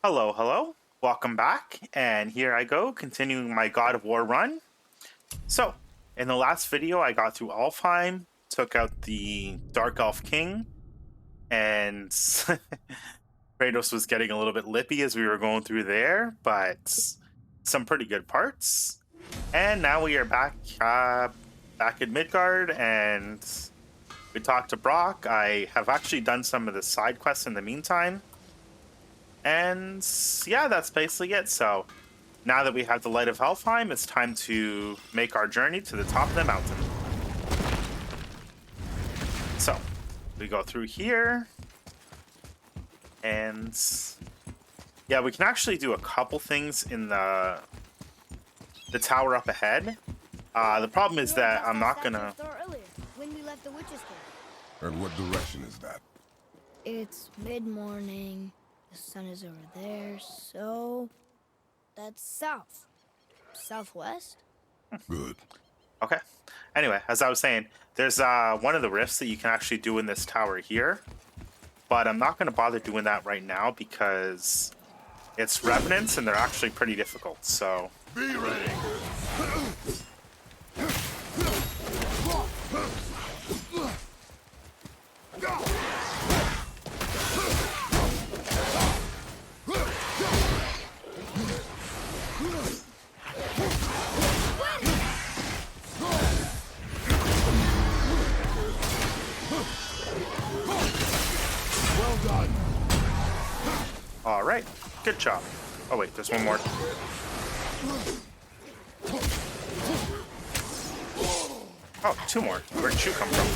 Hello, hello. Welcome back. And here I go, continuing my God of War run. So, in the last video, I got through Alfheim, took out the Dark Elf King, and Kratos was getting a little bit lippy as we were going through there, but some pretty good parts. And now we are back in Midgard, and we talked to Brock. I have actually done some of the side quests in the meantime. And yeah, that's basically it. So now that we have the Light of Alfheim, it's time to make our journey to the top of the mountain. So we go through here, and yeah, we can actually do a couple things in the tower up ahead. The problem is that I'm not gonna. When we left the witch's cave. And what direction is that? It's mid-morning. The sun is over there, so that's south. Southwest? Good. Okay. Anyway, as I was saying, there's one of the rifts that you can actually do in this tower here, but I'm not going to bother doing that right now because it's revenants and they're actually pretty difficult. So Be ready. Well done. all right, good job. Oh wait, there's one more. Oh, two more. Where'd you come from?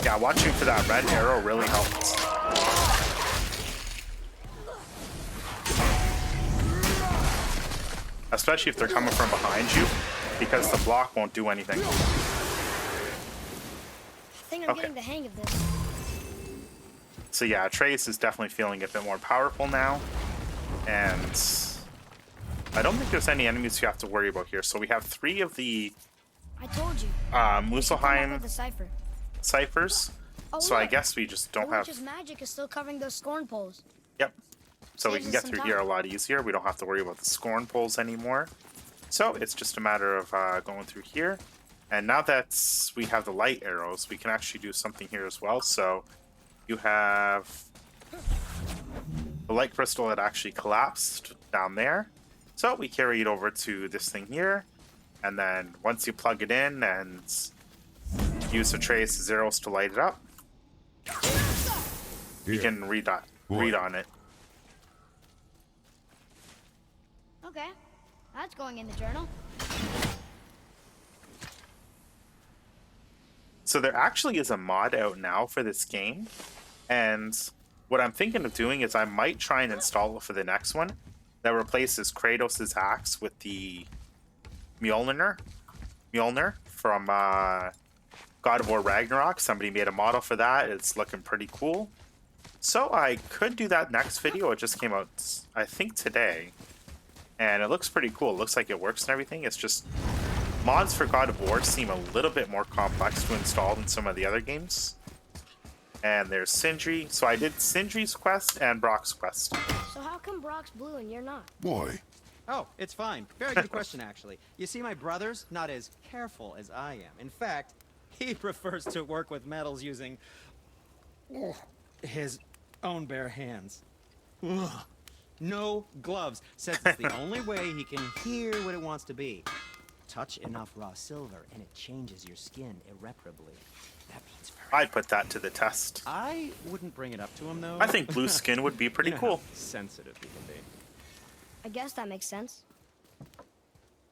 Yeah, watching for that red arrow really helps. Especially if they're coming from behind you, because the block won't do anything. I think I'm getting the hang of this. So yeah, Atreus is definitely feeling a bit more powerful now. And I don't think there's any enemies you have to worry about here. So we have 3 of the I told you. Muspelheim The cipher. ciphers. Oh, So I look. guess we just don't The have... witch's magic is still covering those scorn poles. Yep. So we Saves can us get some through here a time. lot easier. We don't have to worry about the scorn poles anymore. So it's just a matter of going through here. And now that we have the light arrows, we can actually do something here as well. So you have the light crystal that actually collapsed down there. So we carry it over to this thing here. And then once you plug it in and use Atreus' arrows to light it up, you can read on it. Okay. That's going in the journal. So there actually is a mod out now for this game, and what I'm thinking of doing is I might try and install it for the next one that replaces Kratos' axe with the Mjolnir from God of War Ragnarok. Somebody made a model for that. It's looking pretty cool. So I could do that next video. It just came out, I think, today. And it looks pretty cool. It looks like it works and everything. It's just mods for God of War seem a little bit more complex to install than some of the other games. And there's Sindri. So I did Sindri's quest and Brock's quest. So how come Brock's blue and you're not? Boy. Oh, it's fine. Very good question, actually. You see, my brother's not as careful as I am. In fact, he prefers to work with metals using his own bare hands. Ugh. No gloves. Says it's the only way he can hear what it wants to be. Touch enough raw silver and it changes your skin irreparably. That means forever. I'd put that to the test. I wouldn't bring it up to him, though. I think blue skin would be pretty You know cool. how sensitive he can be. I guess that makes sense.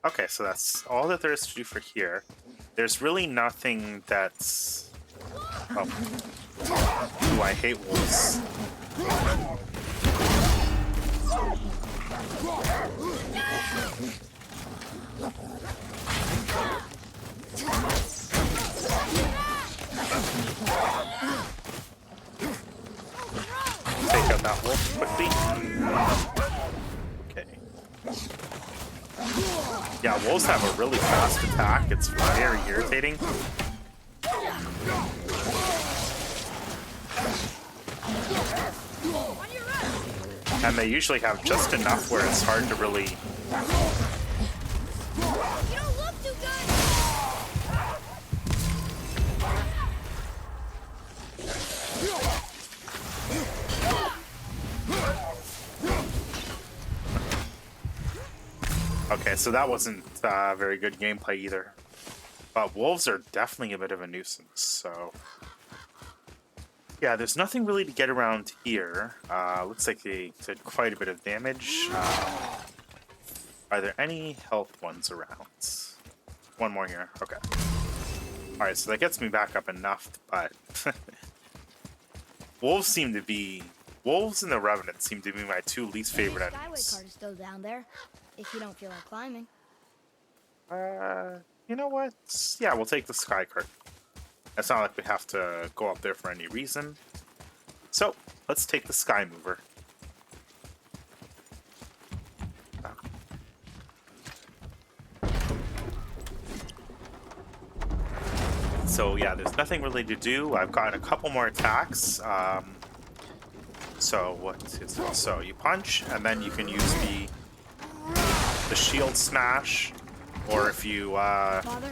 Okay, so that's all that there is to do for here. There's really nothing that's... Oh. Ooh, I hate wolves. Take out that wolf quickly. Okay. Yeah, wolves have a really fast attack. It's very irritating. And they usually have just enough where it's hard to really... You don't look too good. Okay, so that wasn't very good gameplay either. But wolves are definitely a bit of a nuisance, so... Yeah, there's nothing really to get around here. Looks like they did quite a bit of damage. Are there any health ones around? One more here. Okay. Alright, so that gets me back up enough, but... Wolves and the Revenant seem to be my two least favorite The Skyway enemies. cart is still down there, if you don't feel like climbing. You know what? Yeah, we'll take the Sky Cart. It's not like we have to go up there for any reason. So, let's take the Sky Mover. So yeah, there's nothing really to do. I've got a couple more attacks. So what is it? So you punch, and then you can use the shield smash, or if you Father,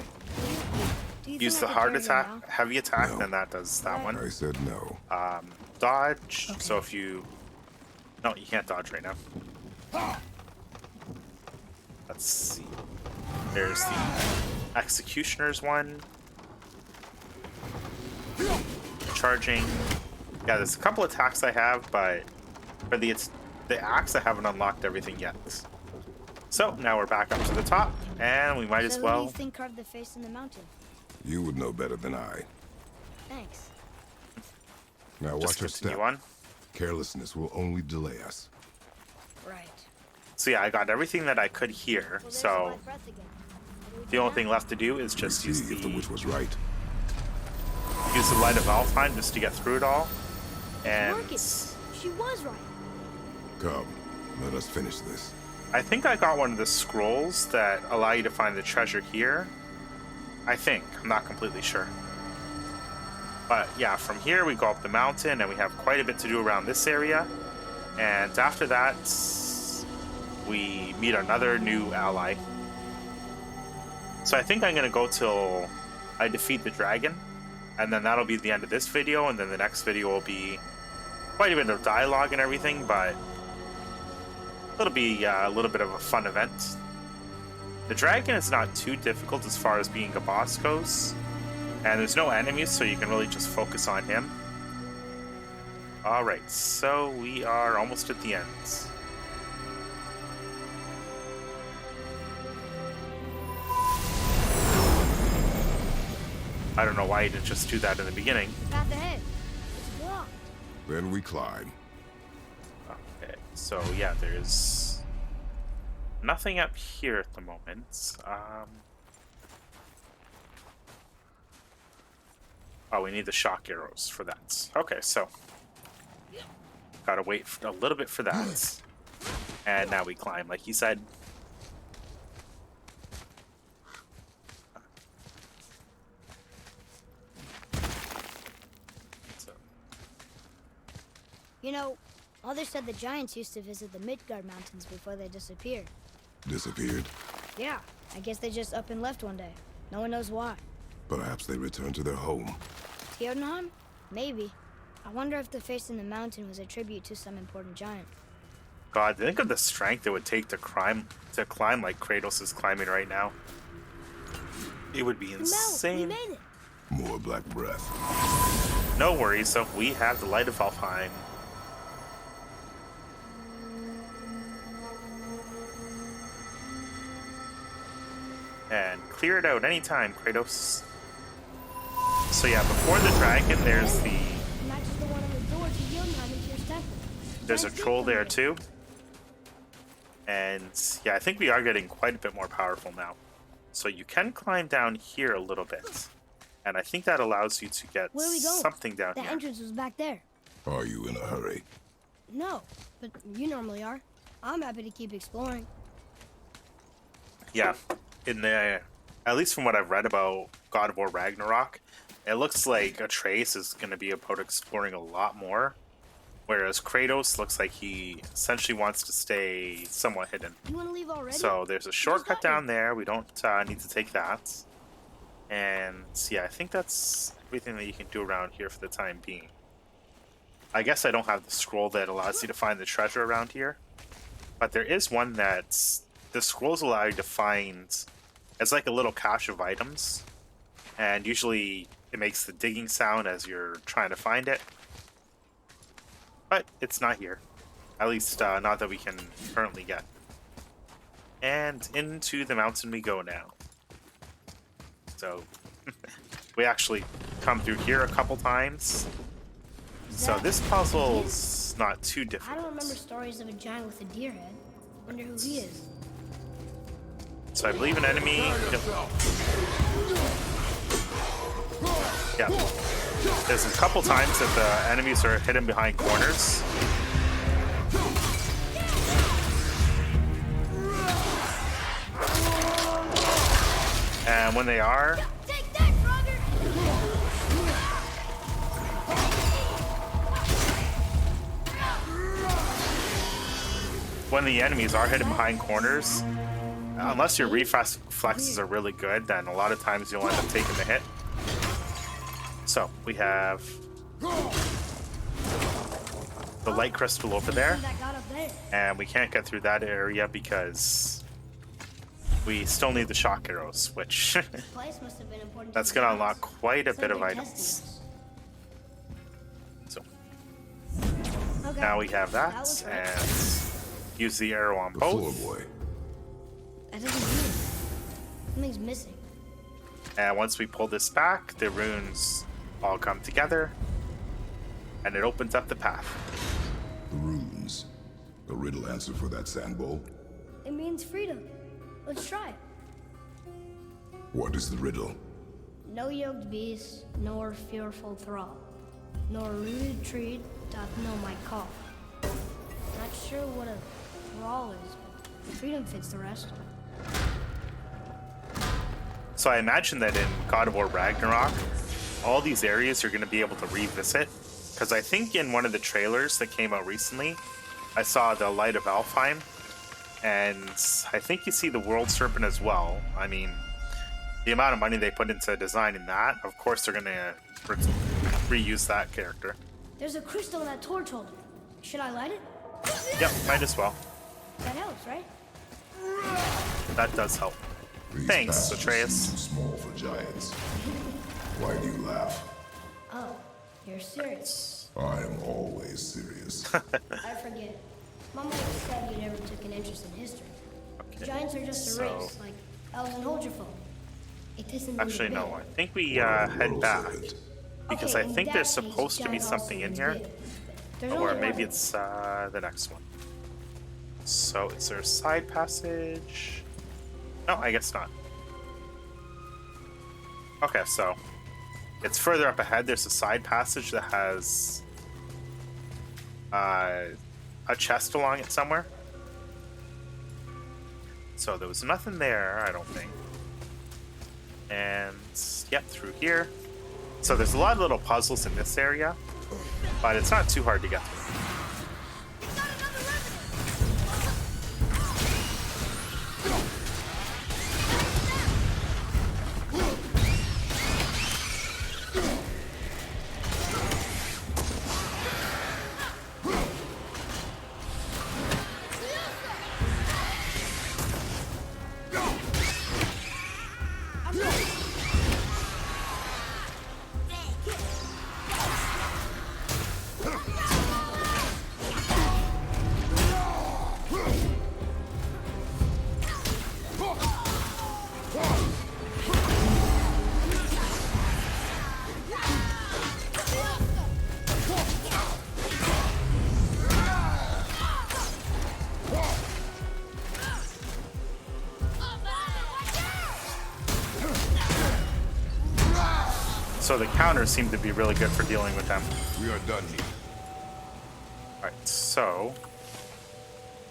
do you use think the I could hard carry you attack, now? heavy attack, No. then that does that one. I said no. Dodge. Okay. So if you no, you can't dodge right now. Let's see. There's the Executioner's one. Charging. Yeah, there's a couple attacks I have, but for the axe I haven't unlocked everything yet. So now we're back up to the top, and we might as So who do well. you think carved the face in the mountain? You would know better than I. Thanks. Now watch Just your continue step. on. Carelessness will only delay us. Right. So yeah, I got everything that I could here. Well, there's So live breath again. What do we the do only now? thing left to do is just See use if the the witch was right. Light of Alfheim just to get through it all. And Marcus, she was right. Come, let us finish this. I think I got one of the scrolls that allow you to find the treasure here. I think. I'm not completely sure. But yeah, from here we go up the mountain and we have quite a bit to do around this area. And after that, we meet another new ally. So I think I'm going to go till I defeat the dragon. And then that'll be the end of this video. And then the next video will be quite a bit of dialogue and everything. But it'll be a little bit of a fun event. The dragon is not too difficult as far as being a boss goes. And there's no enemies, so you can really just focus on him. Alright, so we are almost at the end. I don't know why you didn't just do that in the beginning. Path ahead. It's blocked. Then we climb. Okay, so yeah, there's nothing up here at the moment. Oh, we need the shock arrows for that. Okay, so gotta wait a little bit for that. And now we climb, like he said. So, You know, Mother said the giants used to visit the Midgard Mountains before they disappeared. Disappeared. Yeah, I guess they just up and left one day. No one knows why. Perhaps they returned to their home. Jotunheim? Maybe. I wonder if the face in the mountain was a tribute to some important giant. God, think of the strength it would take to climb like Kratos is climbing right now. It would be Mel, we insane. made it. More black breath. No worries, so we have the Light of Alfheim. And clear it out anytime, Kratos. So yeah, before the dragon, there's the Matches the one on the door to Jotunheim and Tyr's temple. there's a Giants troll did there come too. And yeah, I think we are getting quite a bit more powerful now. So you can climb down here a little bit. And I think that allows you to get Where are we going? something down The here. entrance was back there. Are you in a hurry? No, but you normally are. I'm happy to keep exploring. Yeah, in the, at least from what I've read about God of War Ragnarok, it looks like Atreus is going to be about exploring a lot more, whereas Kratos looks like he essentially wants to stay somewhat hidden. You want to leave already? So there's a shortcut down there. We don't need to take that. And yeah, I think that's everything that you can do around here for the time being. I guess I don't have the scroll that allows you to find the treasure around here. But there is one that's... The scrolls allow you to find... It's like a little cache of items. And usually it makes the digging sound as you're trying to find it. But it's not here. At least not that we can currently get. And into the mountain we go now. So we actually come through here a couple times. So this puzzle's not too I difficult. don't remember stories of a giant with a deer head. Wonder who he is. So I believe an enemy. Yeah. There's a couple times that the enemies are hidden behind corners. And when they are, Take that, brother! when the enemies are hidden behind corners, unless your reflexes are really good, then a lot of times you'll end up taking the hit. So we have the light crystal over there, That got up there. and we can't get through that area because we still need the shock arrows, which This place must have been important. that's to the gonna giants. unlock quite a It's bit like of they're items. testing So us. Okay. now we have that, looks right. and use the arrow on The both. floor boy. That doesn't mean something's missing. And once we pull this back, the runes all come together, and it opens up the path. The runes. A riddle answer for that sand bowl. It means freedom. Let's try it. What is the riddle? No yoked beast, nor fearful thrall, nor rude tree doth know my call. Not sure what a thrall is, but freedom fits the rest. So I imagine that in God of War Ragnarok, all these areas you're going to be able to revisit. Because I think in one of the trailers that came out recently, I saw the Light of Alfheim. And I think you see the World Serpent as well. I mean, the amount of money they put into designing that, of course they're going to reuse that character. There's a crystal in that torch holder. Should I light it? Yep, might as well. That helps, right? That does help. These Thanks, paths just Atreus. seem too small for giants. Why do you laugh? Oh, you're serious. I am always serious. I forget. Mom always said you never took an interest in history. Okay. Giants are just a So- race, like elves and hold your phone. It doesn't mean Actually, you're no. big. I think we What of the head World back. Serpent? Because Okay, I in think there's that case, supposed to be giant something in also here. means big. There's Or only maybe one. it's the next one. So is there a side passage? No, I guess not. Okay, so it's further up ahead. There's a side passage that has a chest along it somewhere. So there was nothing there, I don't think. And yep, through here. So there's a lot of little puzzles in this area, but it's not too hard to get through. So the counters seem to be really good for dealing with them. We are done here. Alright, so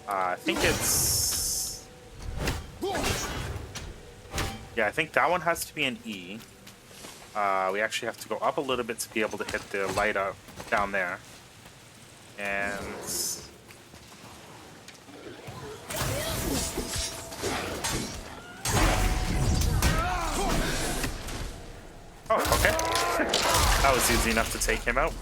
I think it's Yeah, I think that one has to be an E. We actually have to go up a little bit to be able to hit the light up down there. And... oh, okay. That was easy enough to take him out.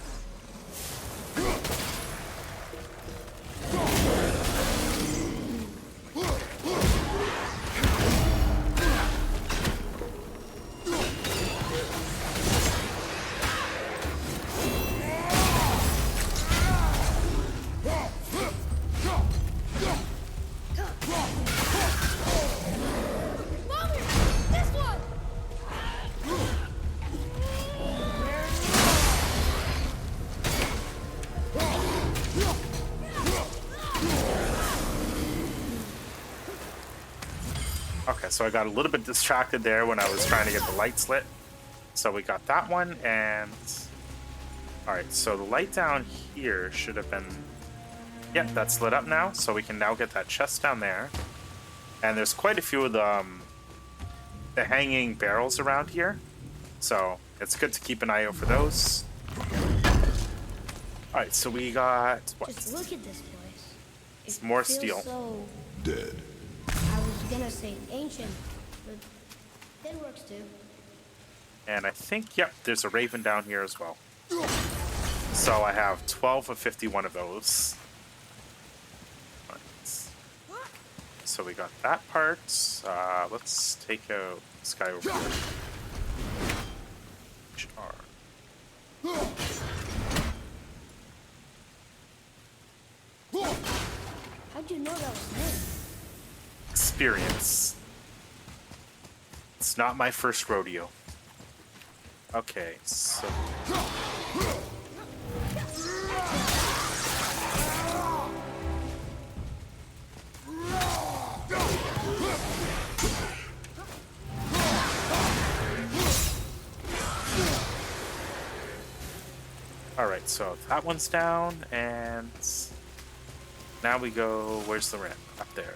Okay, so I got a little bit distracted there when I was trying to get the lights lit. So we got that one, and... alright, so the light down here should have been... yep, that's lit up now, so we can now get that chest down there. And there's quite a few of the hanging barrels around here. So it's good to keep an eye out for those. Alright, so we got... what? Just look at this place. It's more feels steel. So, Dead. I was gonna say ancient, but that works too. And I think, yep, there's a raven down here as well. So I have 12 of 51 of those. Right. So we got that part. Let's take out this guy over here. HR. How'd you know that was him? Experience. It's not my first rodeo. Okay, so... alright, so that one's down, and... now we go... where's the ramp? Up there.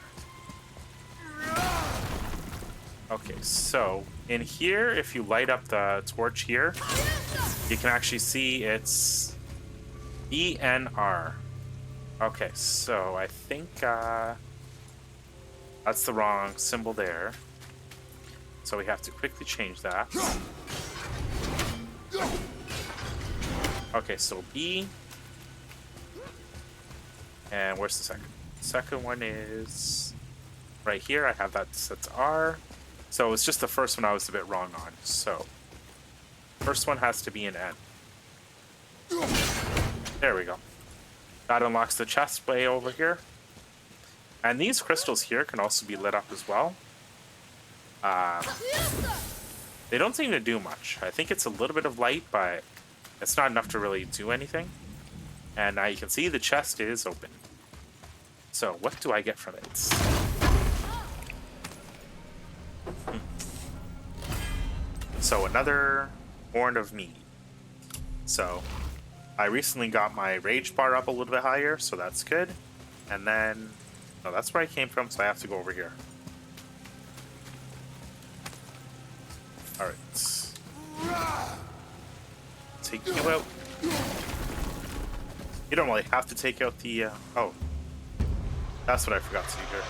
Okay, so in here, if you light up the torch here, you can actually see it's ENR. Okay, so I think that's the wrong symbol there. So we have to quickly change that. Okay, so B. And where's the second? Second one is right here. I have that set to R. So it's just the first one I was a bit wrong on. So first one has to be an N. There we go. That unlocks the chest way over here. And these crystals here can also be lit up as well. They don't seem to do much. I think it's a little bit of light, but it's not enough to really do anything. And now you can see the chest is open. So what do I get from it? So another horn of mead. So I recently got my rage bar up a little bit higher, so that's good. And then, no, that's where I came from, so I have to go over here. All right. Take you out. You don't really have to take out the, oh. That's what I forgot to do here.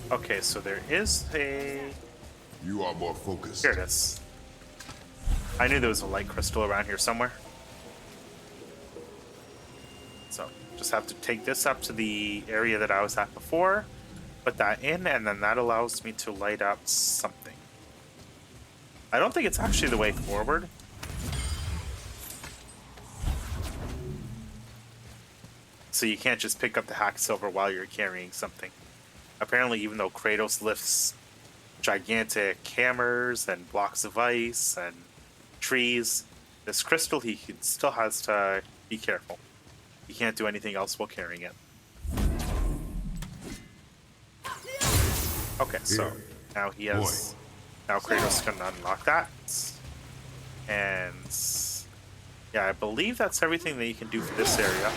Okay, so there is a... You are more focused. Here it is. I knew there was a light crystal around here somewhere. So, just have to take this up to the area that I was at before, put that in, and then that allows me to light up something. I don't think it's actually the way forward. So you can't just pick up the hack silver while you're carrying something. Apparently, even though Kratos lifts gigantic hammers and blocks of ice and trees. This crystal, still has to be careful. He can't do anything else while carrying it. Okay, so now he has... Now Kratos can unlock that. And... yeah, I believe that's everything that you can do for this area.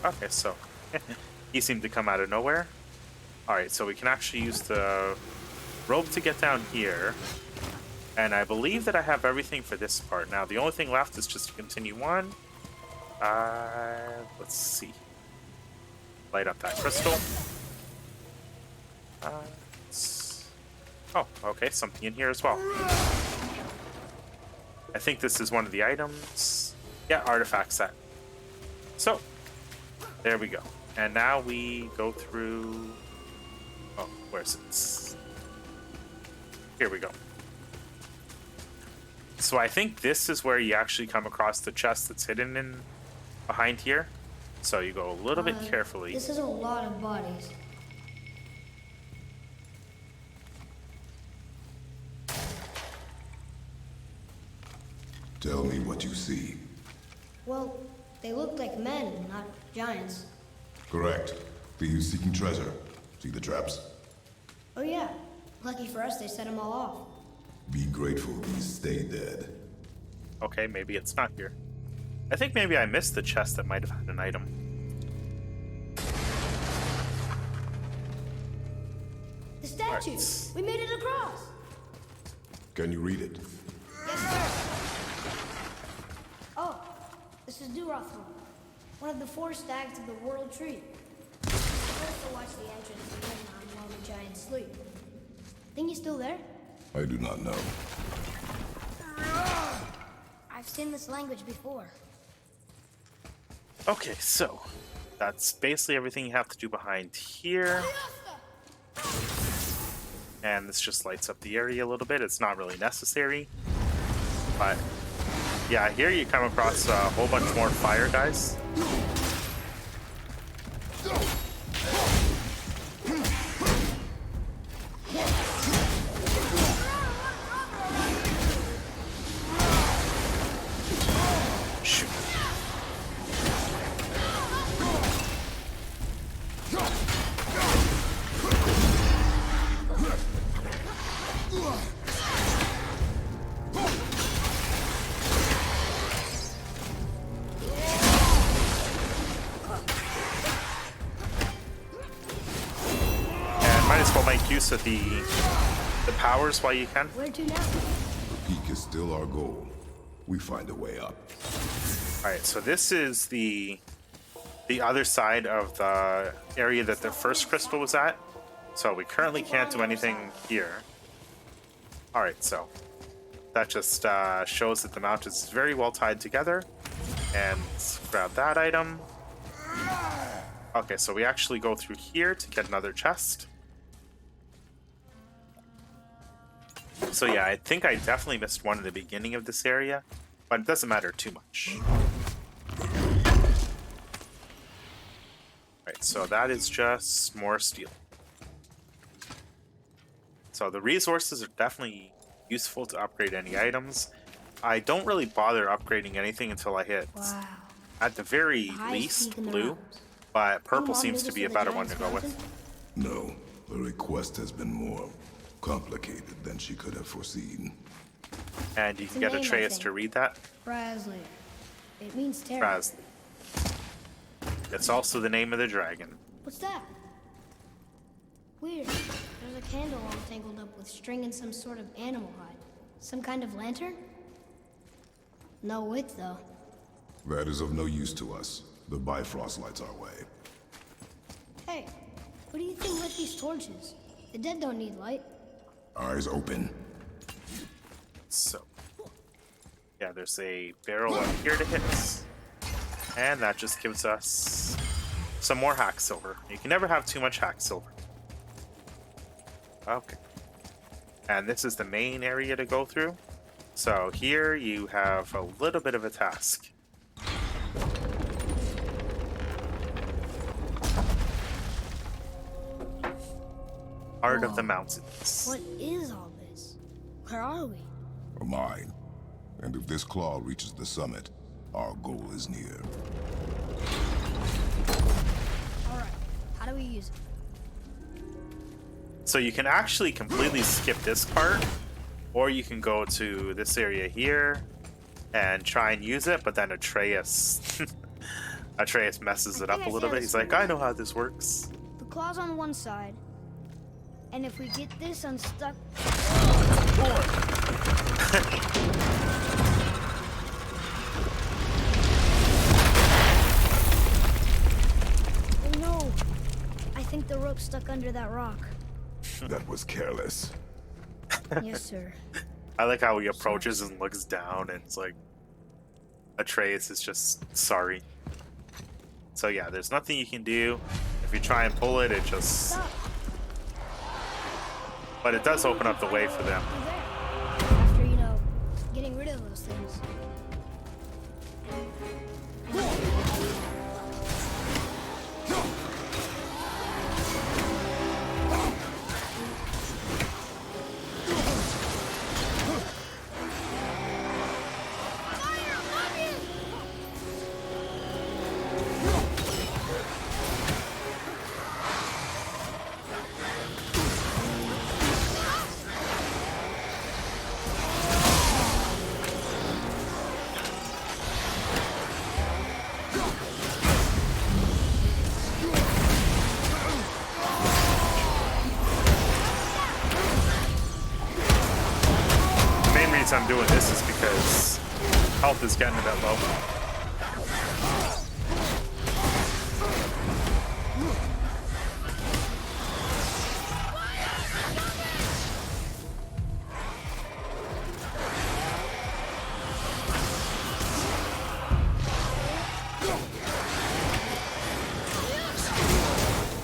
Okay, so he seemed to come out of nowhere. Alright, so we can actually use the rope to get down here. And I believe that I have everything for this part. Now, the only thing left is just to continue on. Let's see. Light up that crystal. Oh, okay, something in here as well. I think this is one of the items. Yeah, artifact set. So, there we go. And now we go through... oh, where's it? Here we go. So I think this is where you actually come across the chest that's hidden in behind here. So you go a little bit carefully. This is a lot of bodies. Tell me what you see. Well, they look like men, not giants. Correct. Thieves seeking treasure. See the traps? Oh yeah. Lucky for us, they set them all off. Be grateful these stay dead. Okay, maybe it's not here. I think maybe I missed the chest that might have had an item. The statue! Right. We made it across! Can you read it? Yes, sir! Oh, this is Durathor, one of the 4 stags of the World Tree. I also watched the entrance to Midnight while the giants sleep. Think he's still there? I do not know. I've seen this language before. Okay, so that's basically everything you have to do behind here. And this just lights up the area a little bit. It's not really necessary. But yeah, here you come across a whole bunch more fire guys. Make use of the powers while you can. Where to now? The peak is still our goal. We find a way up. All right, so this is the other side of the area that the first crystal was at. So we currently can't do anything here. All right, so that just shows that the mountain is very well tied together. And let's grab that item. Okay, so we actually go through here to get another chest. So yeah, I think I definitely missed one in the beginning of this area, but it doesn't matter too much. Right, so that is just more steel. So the resources are definitely useful to upgrade any items. I don't really bother upgrading anything until I hit, at the very least, blue, but purple seems to be a better one to go with. No, the request has been more complicated than she could have foreseen. And you can get Atreus to read that. Brasley. It means terror. Brasley. It's also the name of the dragon. What's that? Weird. There's a candle all tangled up with string and some sort of animal hide. Some kind of lantern? No wick, though. That is of no use to us. The Bifrost lights our way. Hey, what do you think lit these torches? The dead don't need light. Eyes open. So, yeah, there's a barrel up here to hit. And that just gives us some more hack silver. You can never have too much hack silver. Okay. And this is the main area to go through. So here you have a little bit of a task. Heart of the Whoa. mountains. What is all this? Where are we? A mine. And if this claw reaches the summit, our goal is near. Alright, how do we use it? So you can actually completely skip this part, or you can go to this area here and try and use it, but then Atreus Atreus messes it up a little bit. He's like, I know how this works. The claw's on one side, and if we get this unstuck... Oh no! I think the rope's stuck under that rock. That was careless. Yes, sir. I like how he approaches and looks down, and it's like Atreus is just sorry. So yeah, there's nothing you can do. If you try and pull it, it just... Stop. But it does open up the way for them. You're there. After, you know, getting rid of those things. I'm doing this is because health is getting a bit low.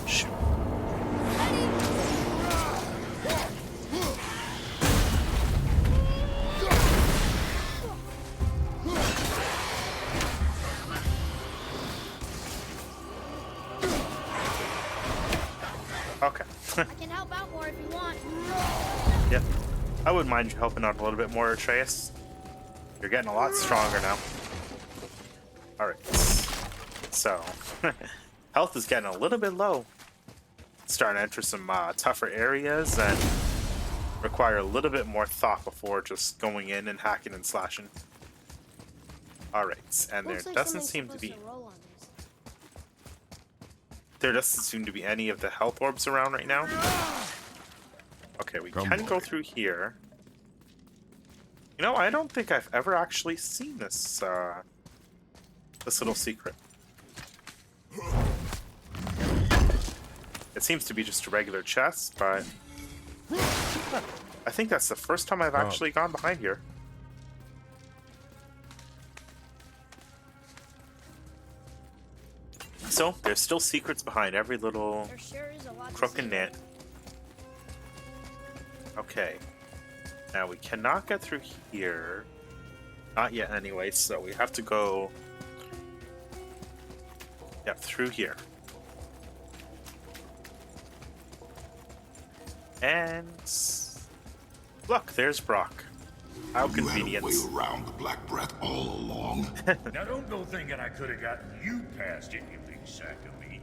Shoot. Okay. I can help out more if you want. Yeah. I wouldn't mind you helping out a little bit more, Atreus. You're getting a lot stronger now. Alright. So, health is getting a little bit low. Starting to enter some tougher areas and require a little bit more thought before just going in and hacking and slashing. Alright, and there doesn't seem to be... There doesn't seem to be any of the health orbs around right now. Okay, we can go through here. You know, I don't think I've ever actually seen this, this little secret. It seems to be just a regular chest, but... I think that's the first time I've actually gone behind here. So, there's still secrets behind every little crook and net. Okay. Now, we cannot get through here. Not yet, anyway, so we have to go... Yep, through here. And... Look, there's Brock. How convenient. You had a way around the Black Breath all along. Now don't go thinking I could have gotten you past it, you big sack of meat.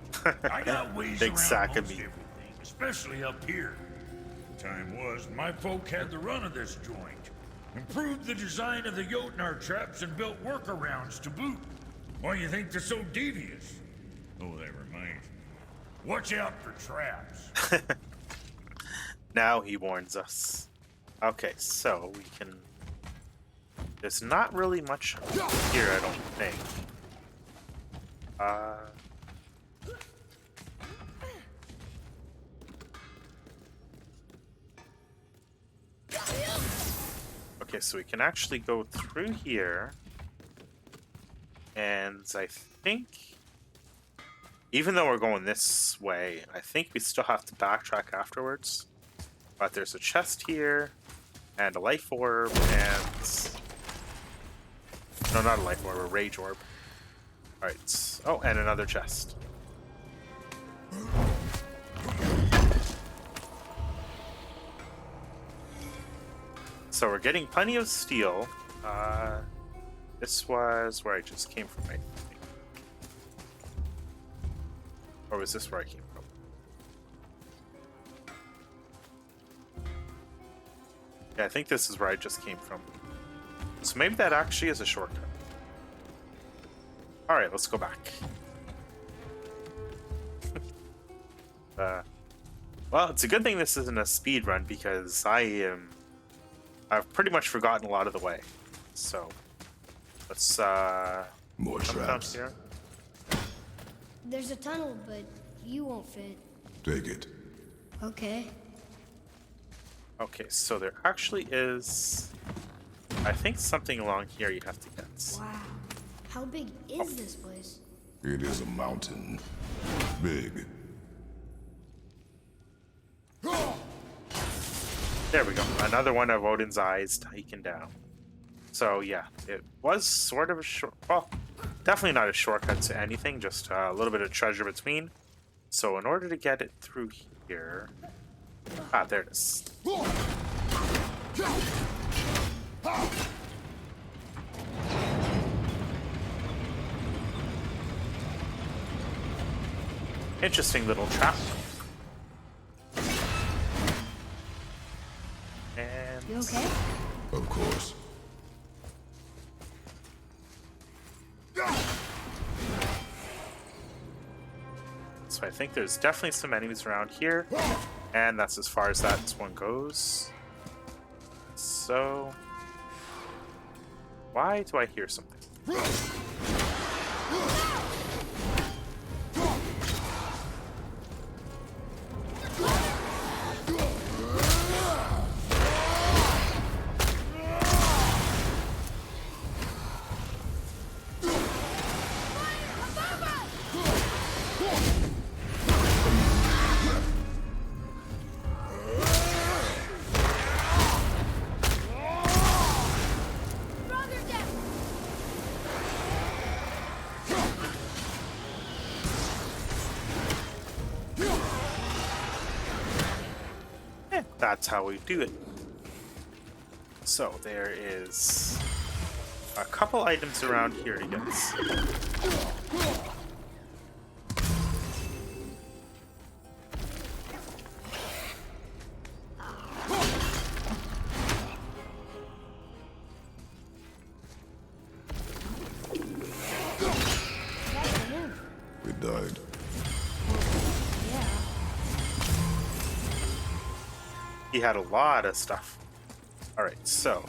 I got ways Big around sack of most meat. everything, especially up here. Time was, my folk had the run of this joint. Improved the design of the Jotnar traps and built workarounds to boot. Why you think they're so devious? Oh, that reminds me. Watch out for traps. Now he warns us. Okay, so we can... There's not really much here, I don't think. Okay, so we can actually go through here. And I think... Even though we're going this way, I think we still have to backtrack afterwards. But there's a chest here, and a life orb, and... No, not a life orb, a rage orb. Alright. Oh, and another chest. So we're getting plenty of steel. This was where I just came from, I think. Or was this where I came from? Yeah, I think this is where I just came from. So maybe that actually is a shortcut. Alright, let's go back. Well, it's a good thing this isn't a speed run because I've pretty much forgotten a lot of the way. So let's More jump down traps. here. There's a tunnel, but you won't fit. Take it. Okay. Okay, so there actually is, I think, something along here you have to get. Wow. How big is this place? It is a mountain. Big. There we go. Another one of Odin's eyes taken down. So yeah, it was sort of a short. Well, definitely not a shortcut to anything. Just a little bit of treasure between. So in order to get it through here, there it is. Interesting little trap. And You okay? Of course. so I think there's definitely some enemies around here. And that's as far as that one goes. So why do I hear something? That's how we do it. So there is a couple items around here to get. We died. Yeah. He had a lot of stuff. All right, so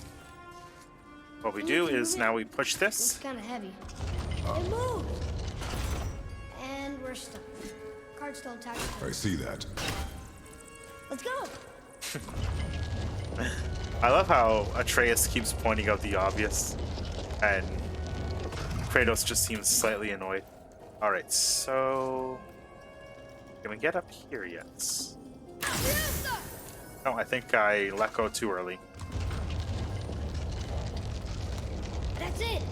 what we do is now we push It's this. kind of heavy. It moved! And we're stuck. Card still attached. I see that. Let's go! I love how Atreus keeps pointing out the obvious, and Kratos just seems slightly annoyed. All right, so can we get up here yet? No, I think I let go too early. That's it!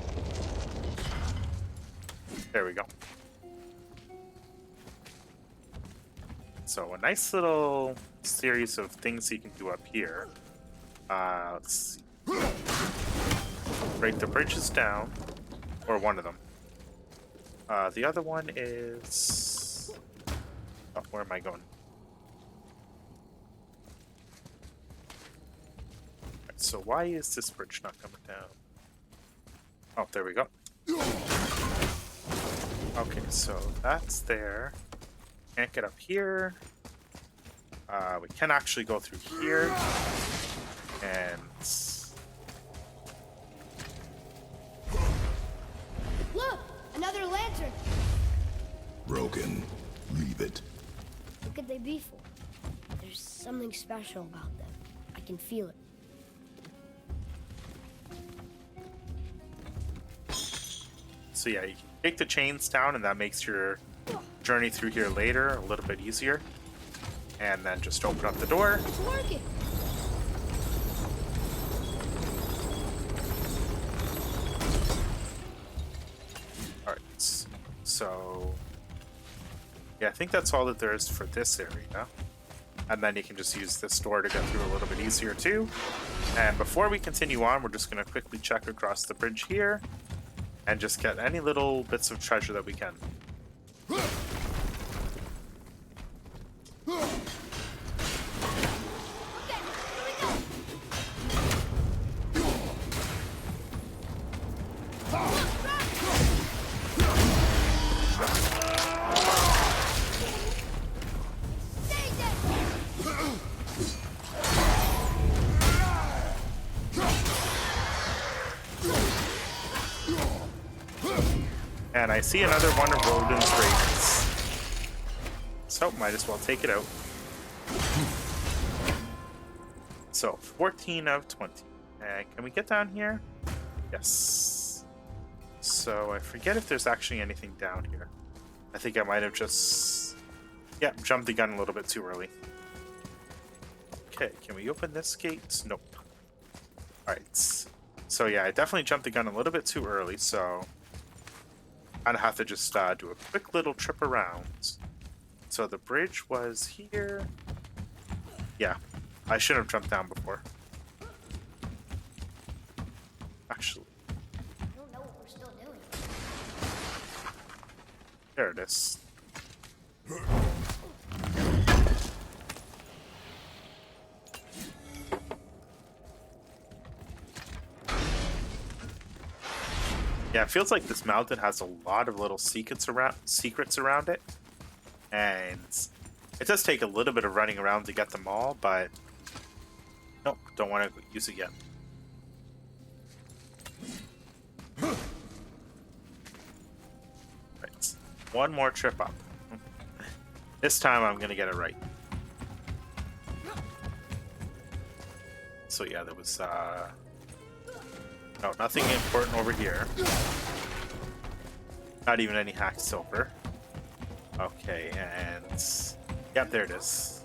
There we go. So a nice little series of things you can do up here. Let's see. Break the bridges down, or one of them. The other one is... Oh, where am I going? Right, so why is this bridge not coming down? Oh, there we go. Okay, so that's there. Can't get up here. We can actually go through here. And... Look! Another lantern! Broken. Leave it. What could they be for? There's something special about them. I can feel it. So yeah, you can take the chains down and that makes your journey through here later a little bit easier. And then just open up the door. It's working! Alright, so... Yeah, I think that's all that there is for this area. And then you can just use this door to get through a little bit easier too. And before we continue on, we're just going to quickly check across the bridge here and just get any little bits of treasure that we can. And I see another one of Odin's ravens. So, might as well take it out. So, 14 of 20. And can we get down here? Yes. So, I forget if there's actually anything down here. I think I might have just... yeah, jumped the gun a little bit too early. Okay, can we open this gate? Nope. Alright. So, yeah, I definitely jumped the gun a little bit too early, so... I'd have to just do a quick little trip around. So the bridge was here. Yeah, I should have jumped down before. Actually. I don't know what we're still doing. There it is. Yeah, it feels like this mountain has a lot of little secrets around it. And it does take a little bit of running around to get them all, but nope, don't want to use it yet. Right. One more trip up. This time I'm gonna get it right. So yeah, there was no, nothing important over here. Not even any hacked silver. Okay, and... yep, there it is.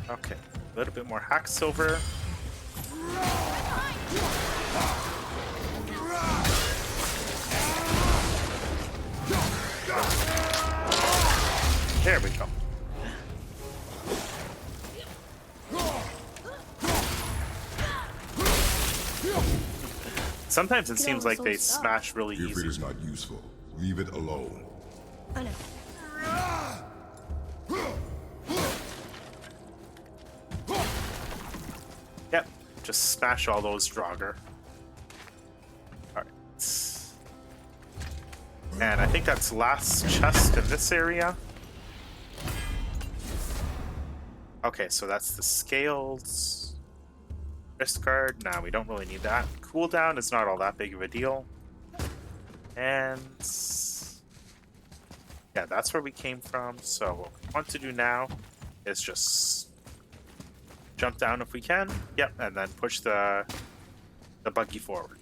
Okay, a little bit more hacked silver. There we go. Sometimes it seems like they smash really If it easy. is not useful, leave it alone. I know. Yep, just smash all those Draugr. Alright. And I think that's the last chest in this area. Okay, so that's the scales. Wrist guard. Nah, we don't really need that. Cooldown is not all that big of a deal. And yeah, that's where we came from. So what we want to do now is just jump down if we can. Yep, and then push the buggy forward.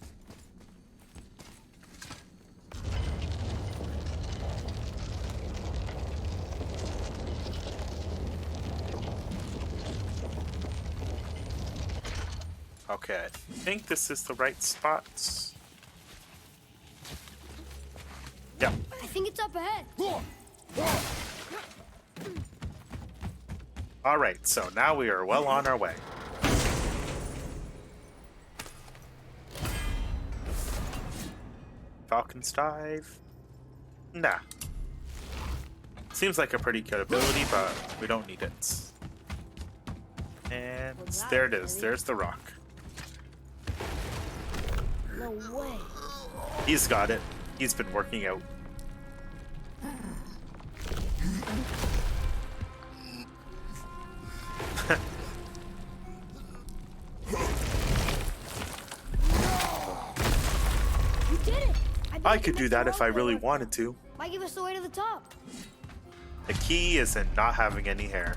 Okay, I think this is the right spot. Yep. I think it's up ahead. Alright, so now we are well on our way. Falcon's Dive? Nah. Seems like a pretty good ability, but we don't need it. And there it is. There's the rock. No way. He's got it. He's been working out. You did it. I could do that if I really wanted to. Might give us the way to the top. The key is in not having any hair.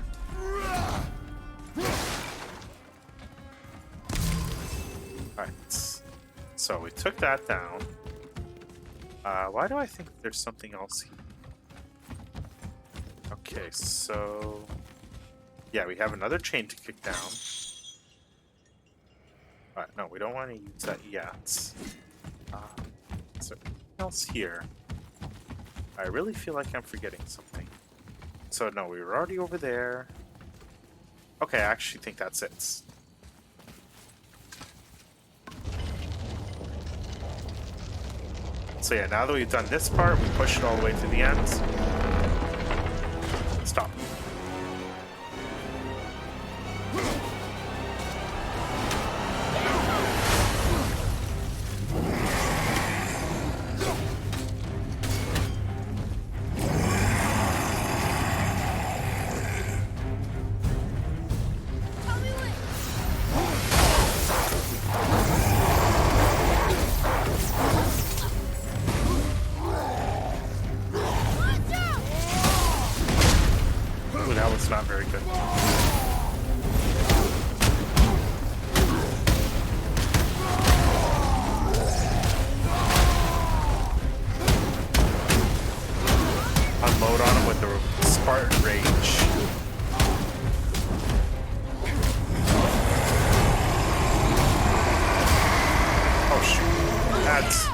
Alright. So we took that down. Why do I think there's something else here? Okay, so... yeah, we have another chain to kick down. Alright, no, we don't want to use that yet. Is there anything else here? I really feel like I'm forgetting something. So no, we were already over there. Okay, I actually think that's it. So yeah, now that we've done this part, we push it all the way to the end. Stop. Ooh, that was not very good. Unload on him with the Spartan Rage. Oh shoot. That's...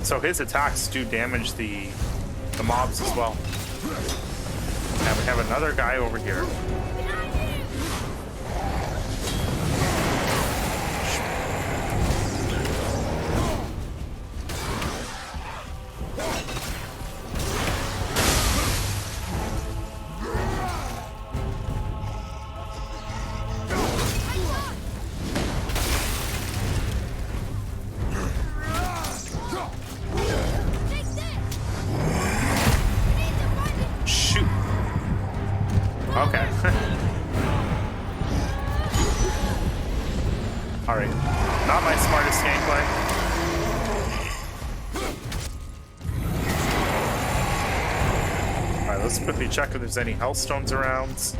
So his attacks do damage the mobs as well. And we have another guy over here. Shoot. Okay. Alright. Not my smartest gameplay. Alright, let's quickly check if there's any health stones around.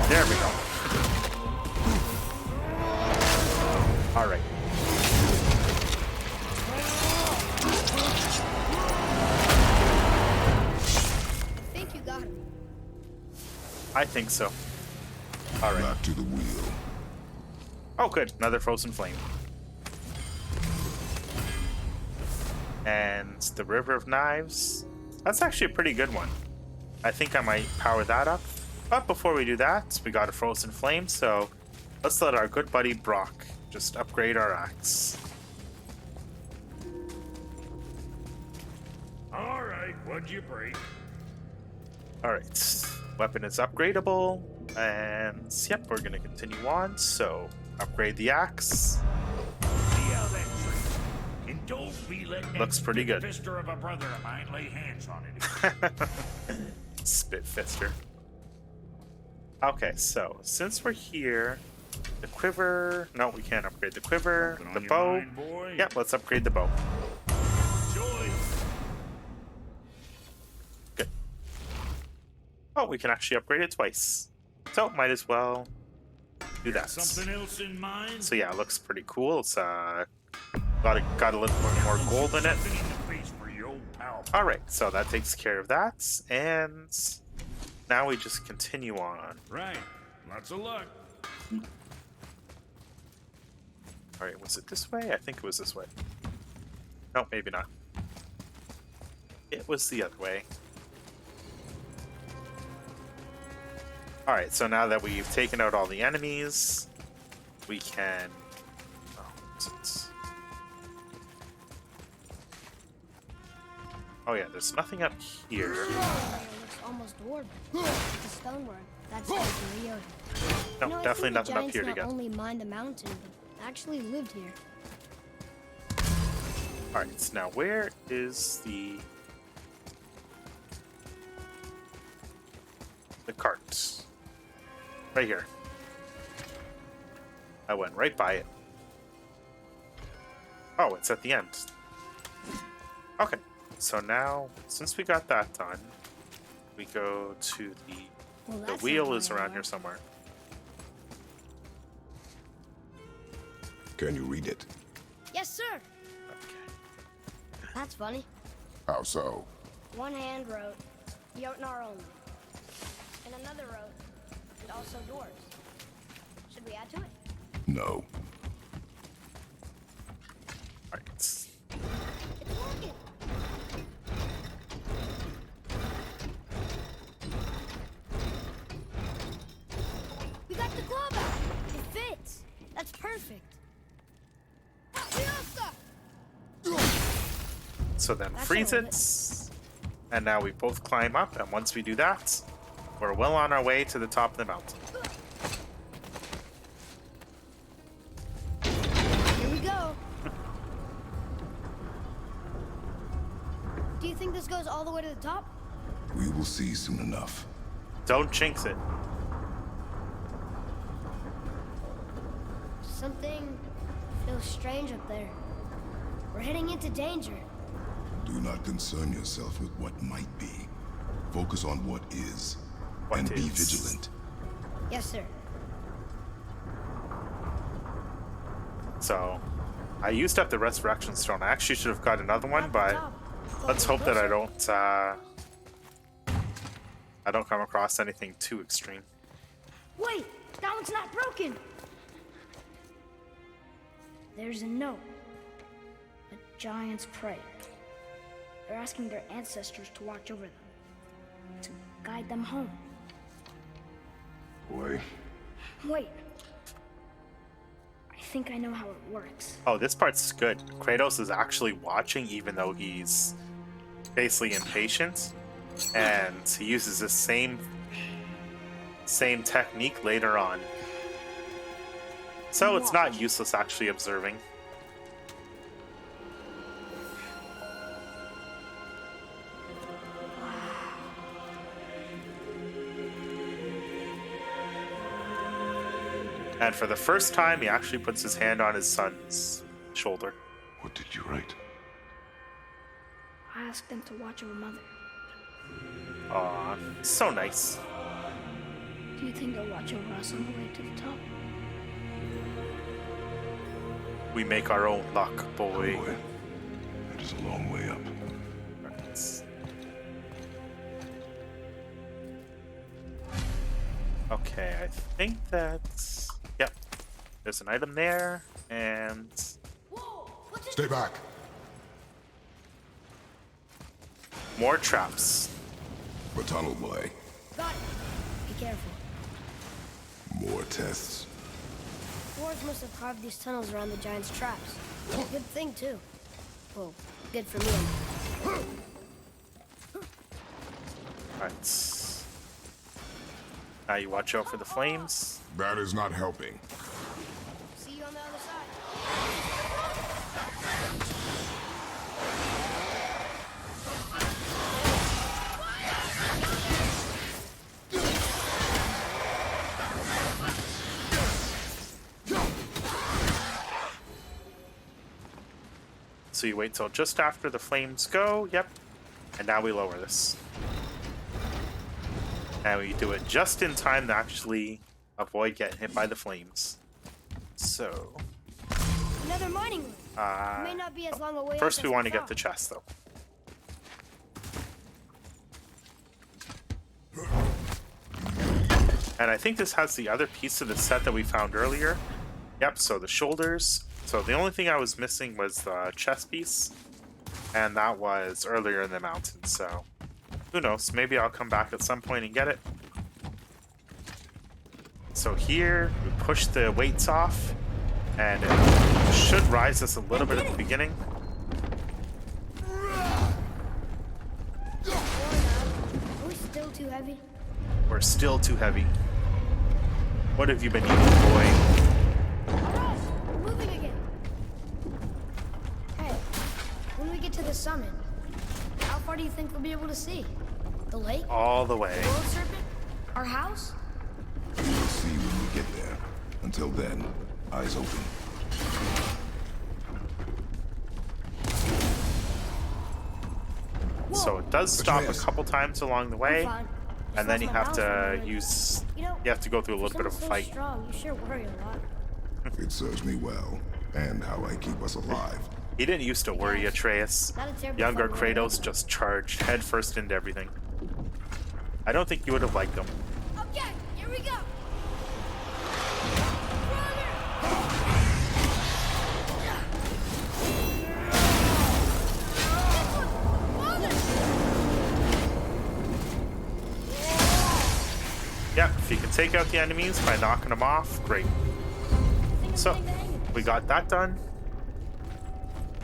There we go. All right. I think you got him. I think so. All right. Back to the wheel. Oh, good. Another frozen flame. And the River of Knives. That's actually a pretty good one. I think I might power that up. But before we do that, we got a frozen flame, so let's let our good buddy Brock just upgrade our axe. All right, what'd you break? Alright, weapon is upgradable, and yep, we're gonna continue on, so upgrade the axe. See how that treats. And don't be letting Looks that pretty good. fister of a brother of mine lay hands on it. Spit fister. Okay, so since we're here, the quiver, no, we can't upgrade the quiver, Something the on your bow. mind, boy? Yep, let's upgrade the bow. Joy. Good. Oh, we can actually upgrade it twice. So might as well do that. Something else in mind? So yeah, it looks pretty cool. It's got a little more gold in it. Something in the face for your old pal. All right, so that takes care of that, and now we just continue on. Right. Lots of luck. All right, was it this way? I think it was this way. No, maybe not. It was the other way. All right, so now that we've taken out all the enemies, we can... Oh, what's it? Oh yeah, there's nothing up here. It looks almost dwarven. The stonework, That's definitely Odin. No, You know, I definitely think nothing the up here to giants get. not only mined the mountain, but actually lived here. Alright, so now where is the cart? Right here. I went right by it. Oh, it's at the end. Okay, so now, since we got that done, we go to Well, the that's wheel not is where I around am. here somewhere. Can you read it? Yes, sir. Okay. That's funny. How so? One hand wrote, Jotnar only. And another wrote, and also dwarves. Should we add to it? No. Alright. It's working. We got the glove out. It fits. That's perfect. So then That's freeze a little it. And now we both climb up, and once we do that, we're well on our way to the top of the mountain. Here we go. Do you think this goes all the way to the top? We will see soon enough. Don't jinx it. Something feels strange up there. We're heading into danger. Do not concern yourself with what might be. Focus on what is. What and be is? vigilant. Yes, sir. So, I used up the resurrection stone. I actually should have got another one, At the but top. let's Focus hope that closer. I don't come across anything too extreme. Wait, that one's not broken. There's a note. A giant's prey. They're asking their ancestors to watch over them, to guide them home. Boy, Wait. I think I know how it works. Oh, this part's good. Kratos is actually watching, even though he's basically impatient, and he uses the same technique later on. So it's not useless actually observing. And for the first time, he actually puts his hand on his son's shoulder. what did you write? I asked them to watch over Mother. Aw, so nice. Do you think they'll watch over us on the way to the top? We make our own luck, boy. Boy, it is a long way up. Okay, I think that's... Yep. There's an item there, and... Stay back. more traps. The tunnel, boy. Got it. Be careful. More tests. Dwarves must have carved these tunnels around the giant's traps. Good thing, too. Well, good for me. Alright. Now you watch out for the flames. That is not helping. See you on the other side. So you wait till just after the flames go. Yep. And now we lower this. And we do it just in time to actually avoid getting hit by the flames. So, Another mining room. It may not be as long a way first up we as want to thought. get the chest, though. And I think this has the other piece of the set that we found earlier. Yep, so the shoulders. So the only thing I was missing was the chest piece. And that was earlier in the mountain, so... who knows? Maybe I'll come back at some point and get it. So here, we push the weights off, and it should rise us a little bit at the beginning. Are we still too heavy? We're still too heavy. What have you been eating, boy? Alright, we're moving again. Hey, when we get to the summit, how far do you think we'll be able to see? The lake? All the way. The world serpent? Our house? We'll see when we get there. Until then, eyes open. So it does stop a Atreus. couple times along the way, I'm fine. Just and then lost you my have balance for a to minute. use. You know, You have to go through a little bit of a someone so fight. strong, you sure worry a lot. It serves me well, and how I keep us alive. He didn't used to worry, Atreus. Not a terribly Younger fun way to Kratos live. just charged headfirst into everything. I don't think you would have liked him. Okay, here we go. Yeah, if you can take out the enemies by knocking them off, great. So, we got that done.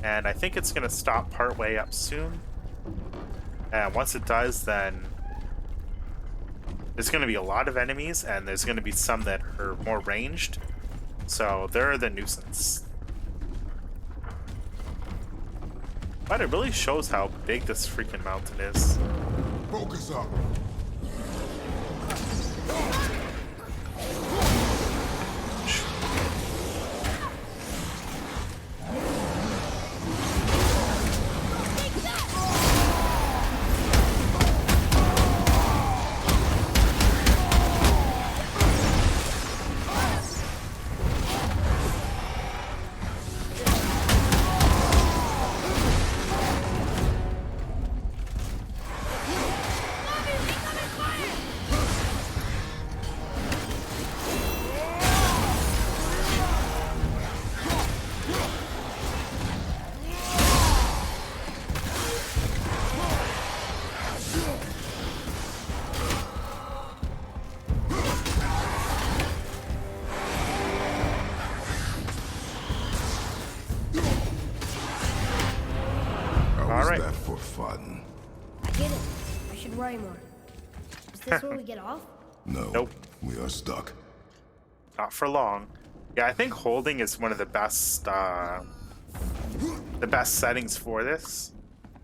And I think it's going to stop partway up soon. And once it does, then there's going to be a lot of enemies, and there's going to be some that are more ranged. So they're the nuisance. But it really shows how big this freaking mountain is. Focus up. Alright. That for fun? I get it. I should worry more. Is this where we get off? No. Nope. We are stuck. Not for long. Yeah, I think holding is one of the best settings for this.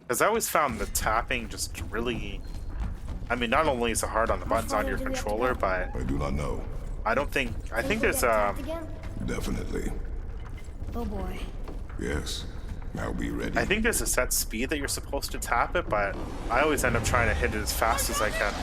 Because I always found the tapping just really... I mean, not only is it hard on the buttons on your farther do we have to controller, go? but I do not know. I don't think... I think we'll there's get attacked again? Definitely. Oh boy. Yes. I'll be ready. I think there's a set speed that you're supposed to tap it, but I always end up trying to hit it as fast as I can.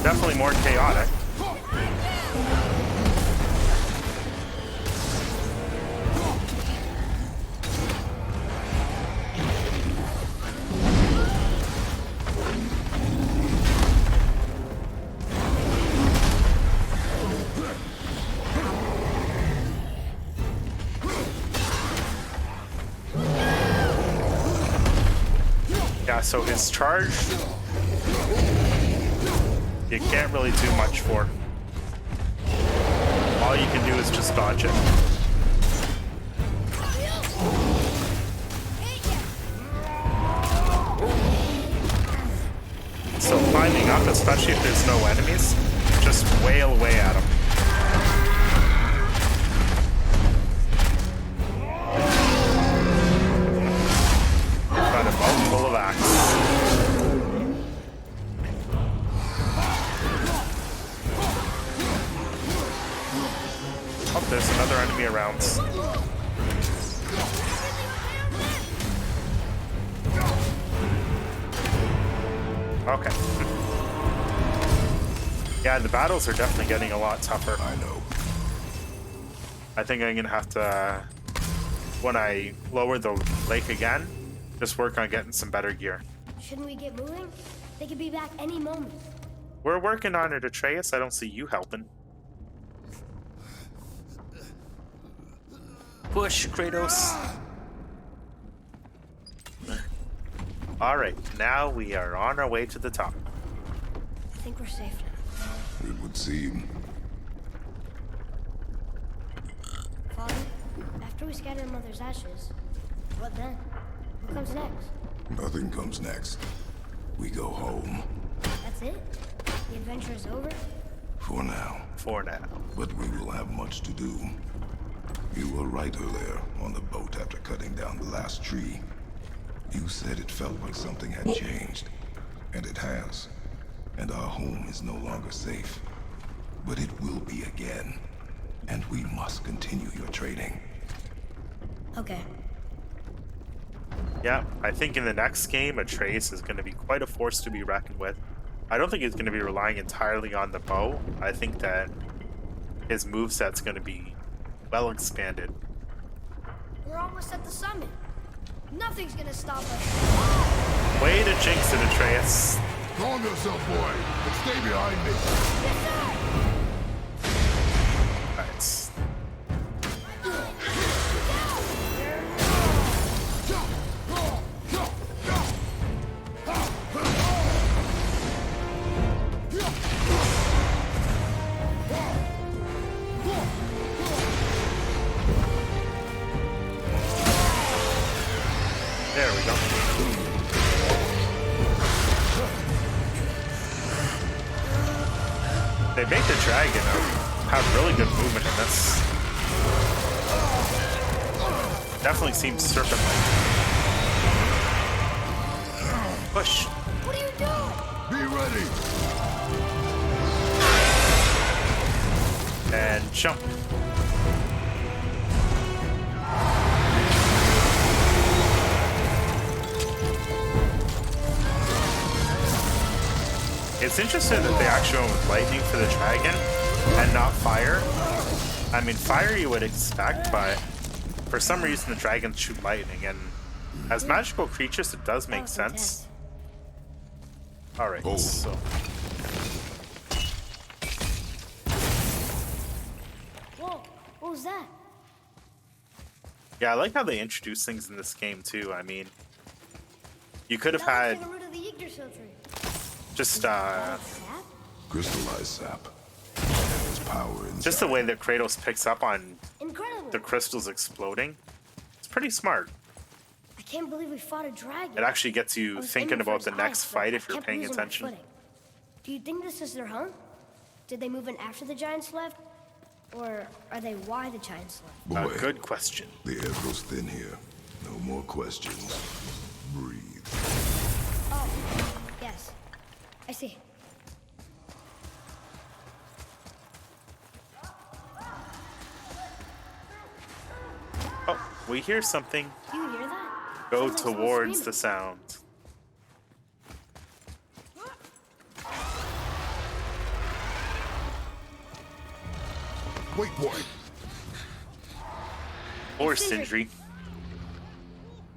Definitely more chaotic. Yeah, so his charge, you can't really do much for. All you can do is just dodge it. So climbing up, especially if there's no enemies, just wail away at them. Got a mouthful of axe. Oh, there's another enemy around. Okay. Yeah, the battles are definitely getting a lot tougher. I know. I think I'm gonna have to, when I lower the lake again, just work on getting some better gear. Shouldn't we get moving? They could be back any moment. We're working on it, Atreus. I don't see you helping. Push, Kratos. All right, now we are on our way to the top. I think we're safe now. It would seem. Father, after we scatter Mother's ashes, what then? What comes next? Nothing comes next. We go home. That's it? The adventure is over? For now. For now. But we will have much to do. You were right earlier on the boat after cutting down the last tree. You said it felt like something had changed. And it has. And our home is no longer safe. But it will be again. And we must continue your trading. Okay. Yeah, I think in the next game, Atreus is going to be quite a force to be reckoned with. I don't think he's going to be relying entirely on the bow. I think that his moveset's going to be well expanded. We're almost at the summit. Nothing's gonna stop us. Way to jinx it, Atreus. Calm yourself, boy, and stay behind me. Yes, sir! Alright. There we go. They make the dragon have really good movement in this. Definitely seems serpent-like. Push. What are you doing? Be ready. And jump. It's interesting that they actually went with lightning for the dragon and not fire. I mean, fire you would expect, but for some reason the dragons shoot lightning, and as magical creatures it does make sense. Alright, so... Whoa, what was that? Yeah, I like how they introduce things in this game too. I mean, you could have That had looks like a root of the Yggdrasil tree. just Sap? Crystallized sap. There's power inside. just the way that Kratos picks up on Incredible. the crystals exploding. It's pretty smart. I can't believe we fought a dragon. It actually gets I you was thinking aiming for about his the next eyes, but fight I if you're kept paying losing my attention. footing. Do you think this is their home? Did they move in after the giants left? Or are they why the giants left? Boy, Good question. the air grows thin here. No more questions. Breathe. Oh, yes. I see. Oh, we hear something. Do you hear that? Go Sounds like someone towards screaming. the sound. Wait, boy. Or Sindri. Sindri.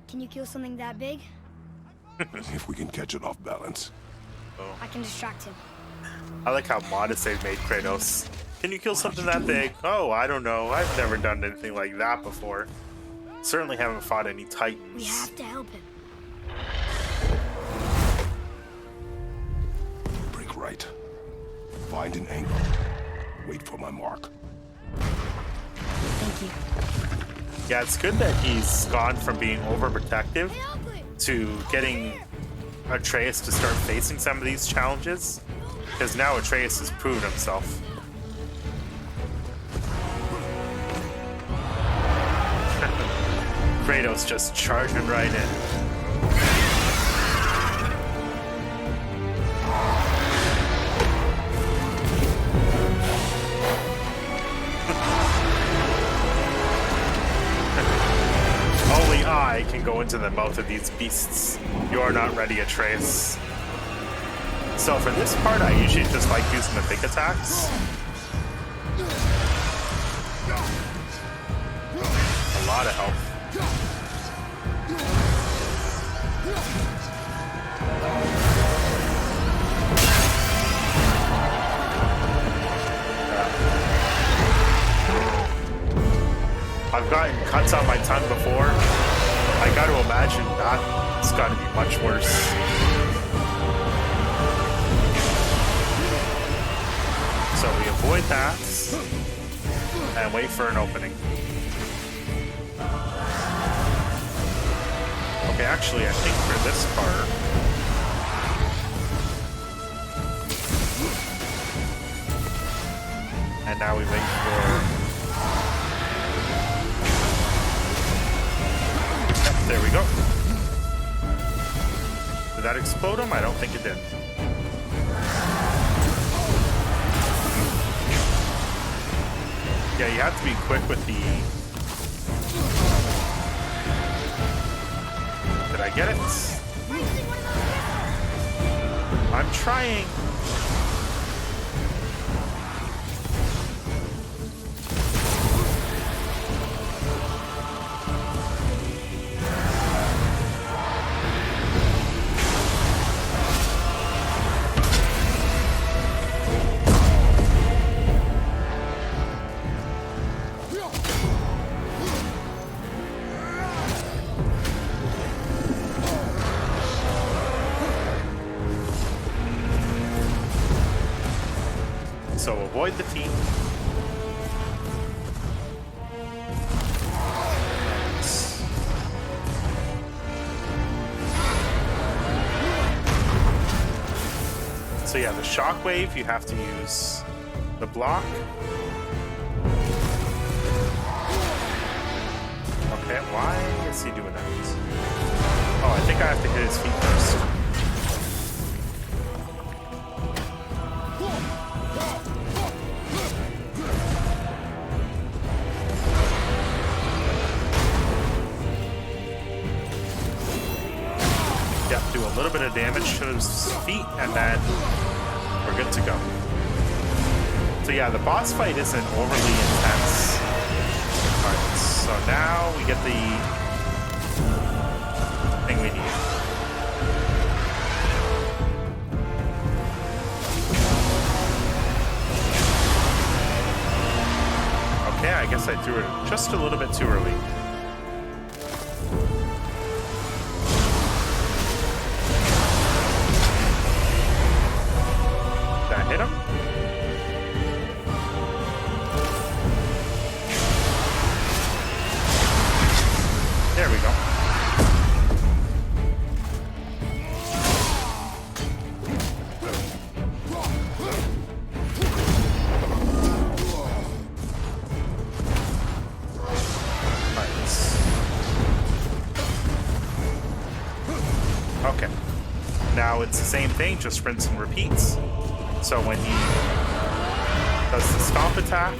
Can you kill something that big? If we can catch it off balance. I can distract him. I like how modest they've made Kratos. Can you kill something that big? Oh, I don't know. I've never done anything like that before. Certainly haven't fought any We titans. have to help him. Break right. Find an angle. Wait for my mark. Thank you. Yeah, it's good that he's gone from being overprotective Hey, Ugly! to getting Atreus to start facing some of these challenges. Because now Atreus has proven himself. Kratos just charging right in. Only I can go into the mouth of these beasts. You are not ready, Atreus. So for this part, I usually just like using the big attacks. A lot of health. I've gotten cuts on my tongue before. I got to imagine that's got to be much worse. So we avoid that and wait for an opening. Okay, actually, I think for this part, and now we wait for. Yep, there we go. Did that explode him? I don't think it did. Yeah, you have to be quick with the... Did I get it? I'm trying. So avoid the team. So yeah, the shockwave, you have to use the block. Okay, why is he doing that? Oh, I think I have to hit his feet first. Do a little bit of damage to his feet, and then we're good to go. So yeah, the boss fight isn't overly intense. Alright, so now we get the thing we need. Okay, I guess I threw it just a little bit too early. Hit him. There we go. Okay. Now it's the same thing, just rinse and repeats. So when he does the stomp attack,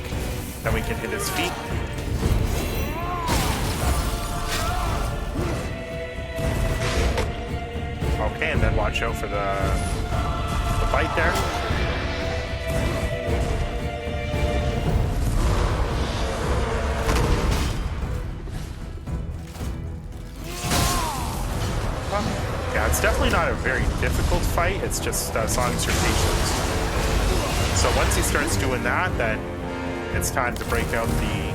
then we can hit his feet. Okay, and then watch out for the bite there. Yeah, it's definitely not a very difficult fight. It's just as long as you're patient. So once he starts doing that, then it's time to break out the...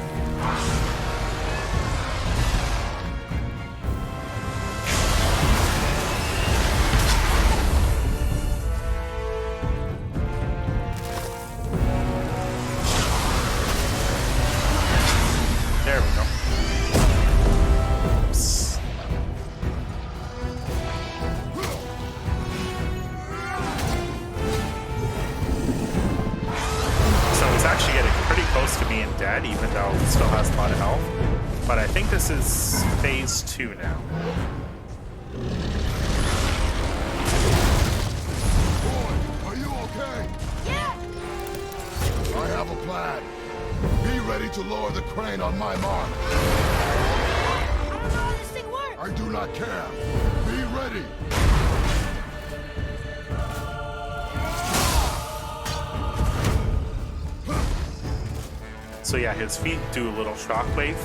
There we go. Oops. Actually getting pretty close to being dead, even though he still has a lot of health. But I think this is phase 2 now. Boy, are you okay? Yeah! I have a plan. Be ready to lower the crane on my mark. I don't know how this thing works! I do not care. Be ready. So yeah, his feet do a little shockwave.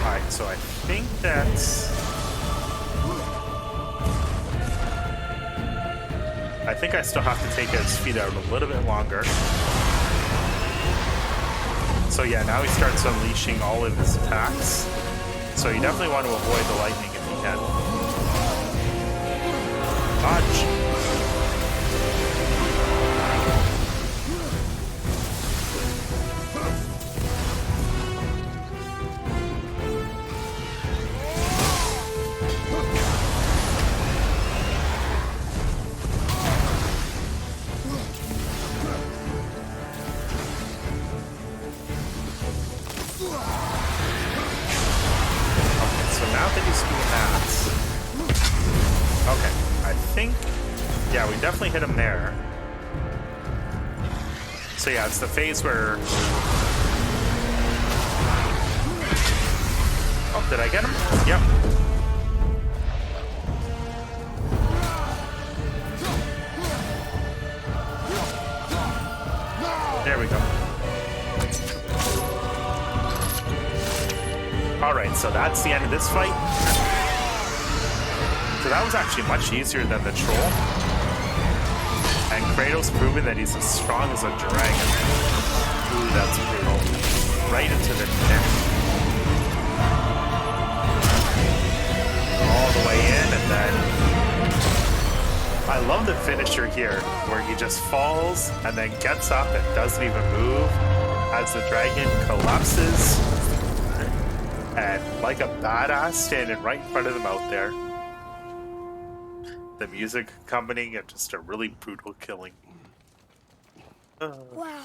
Alright, so I think that's... I think I still have to take his feet out a little bit longer. So yeah, now he starts unleashing all of his attacks. So you definitely want to avoid the lightning if you can. Dodge! Definitely hit him there. So yeah, it's the phase where... Oh, did I get him? Yep. There we go. Alright, so that's the end of this fight. So that was actually much easier than the troll. And Kratos proving that he's as strong as a dragon. Ooh, that's brutal. Right into the neck. All the way in, and then... I love the finisher here, where he just falls, and then gets up and doesn't even move, as the dragon collapses. And like a badass, standing right in front of them out there. The music accompanying it, just a really brutal killing. Wow,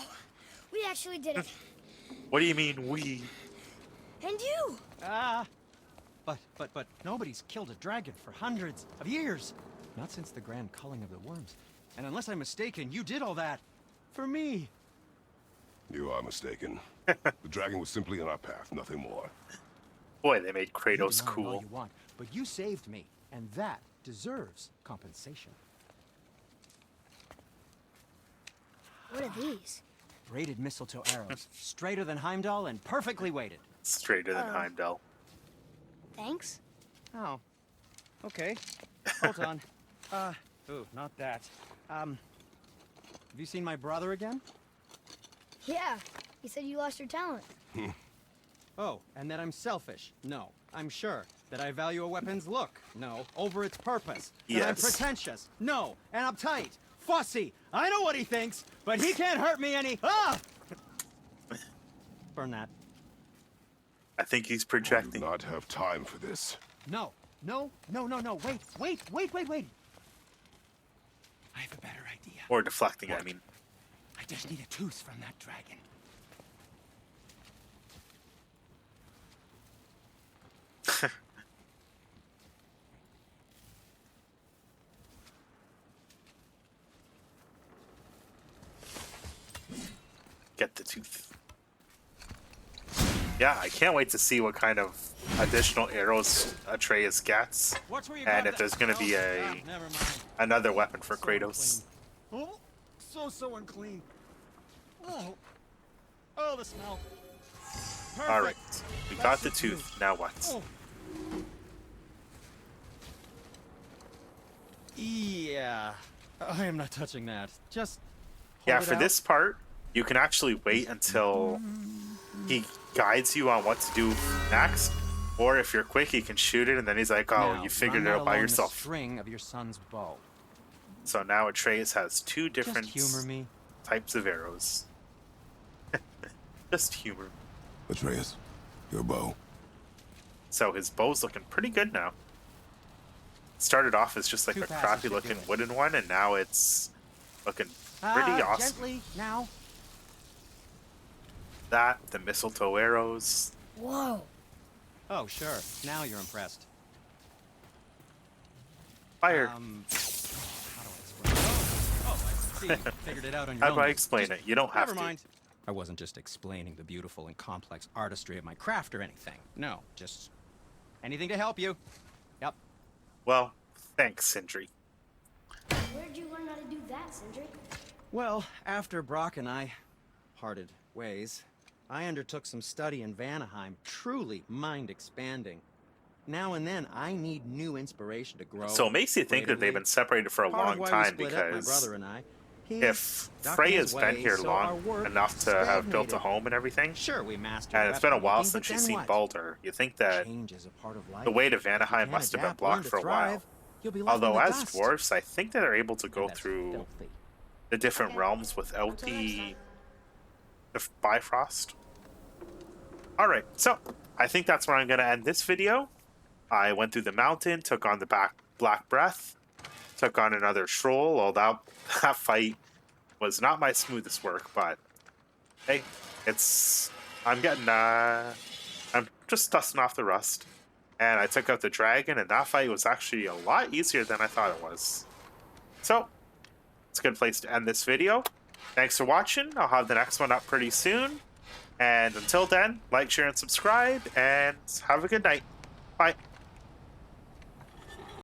we actually did it. What do you mean, we? And you! But nobody's killed a dragon for hundreds of years. Not since the grand culling of the worms. And unless I'm mistaken, you did all that for me. You are mistaken. The dragon was simply in our path, nothing more. Boy, they made You Kratos can deny all cool. you want, but you saved me, and that deserves compensation. What are these? Braided mistletoe arrows, straighter than Heimdall and perfectly weighted. Straighter than Heimdall. Thanks. Oh, okay. Hold on. Ooh, not that. Have you seen my brother again? Yeah, he said you lost your talent. Oh, and that I'm selfish? No, I'm sure. That I value a weapon's look? No, over its purpose. That I'm Yes. pretentious? No, and uptight. Fussy. I know what he thinks, but he can't hurt me any. Ah! Burn that. I think he's I do projecting. not have time for this. No. Wait. I have a better idea. Or deflecting, I mean. I just need a tooth from that dragon. Get the tooth. Yeah, I can't wait to see what kind of additional arrows Atreus gets. Watch where you And grab if there's that. going to be Never mind. another weapon for So Kratos. unclean. Oh, so unclean. Oh, the smell. Perfect. Alright, we got the That's the tooth. Now what? Oh. Yeah, I am not touching that. Just Yeah, hold it for out. this part, you can actually wait until he guides you on what to do next. Or if you're quick, he can shoot it, and then he's like, oh, Now, you figured run it that out by along the yourself. string of your son's bow. So now Atreus has two different Just humor me. types of arrows. Just humor. Atreus, your bow. So his bow's looking pretty good now. Started off as just like Two a passes crappy should looking do it. wooden one, and now it's looking pretty awesome. Gently now. That, the mistletoe arrows. Whoa. Oh, sure. Now you're impressed. Fire. How do I explain? Oh, I see. You figured it out on your How own. do I explain Just it? You don't have Never to. mind. I wasn't just explaining the beautiful and complex artistry of my craft or anything. No, just anything to help you. Yep. Well, thanks, Sindri. Where'd you learn how to do that, Sindri? Well, after Brock and I parted ways, I undertook some study in Vanaheim, truly mind-expanding. Now and then, I need new inspiration to grow. So it makes you think that they've been separated for a long time, because my brother and I, if Freya's been here long enough to have built a home and everything, sure, we mastered and it's been a while weapon since making, she's but seen then what? Baldur, you think that Change is a part of life. the way to If you Vanaheim can't must have been adapt, learn blocked to for a while. thrive, you'll be left in Although the as dust. dwarves, I think that they're able to go And that's through filthy. the different realms without the Bifrost. Alright, so I think that's where I'm going to end this video. I went through the mountain, took on the Black Breath, took on another Troll, although that fight was not my smoothest work, but hey, I'm just dusting off the rust. And I took out the dragon, and that fight was actually a lot easier than I thought it was. So, it's a good place to end this video. Thanks for watching. I'll have the next one up pretty soon. And until then, like, share, and subscribe, and have a good night. Bye.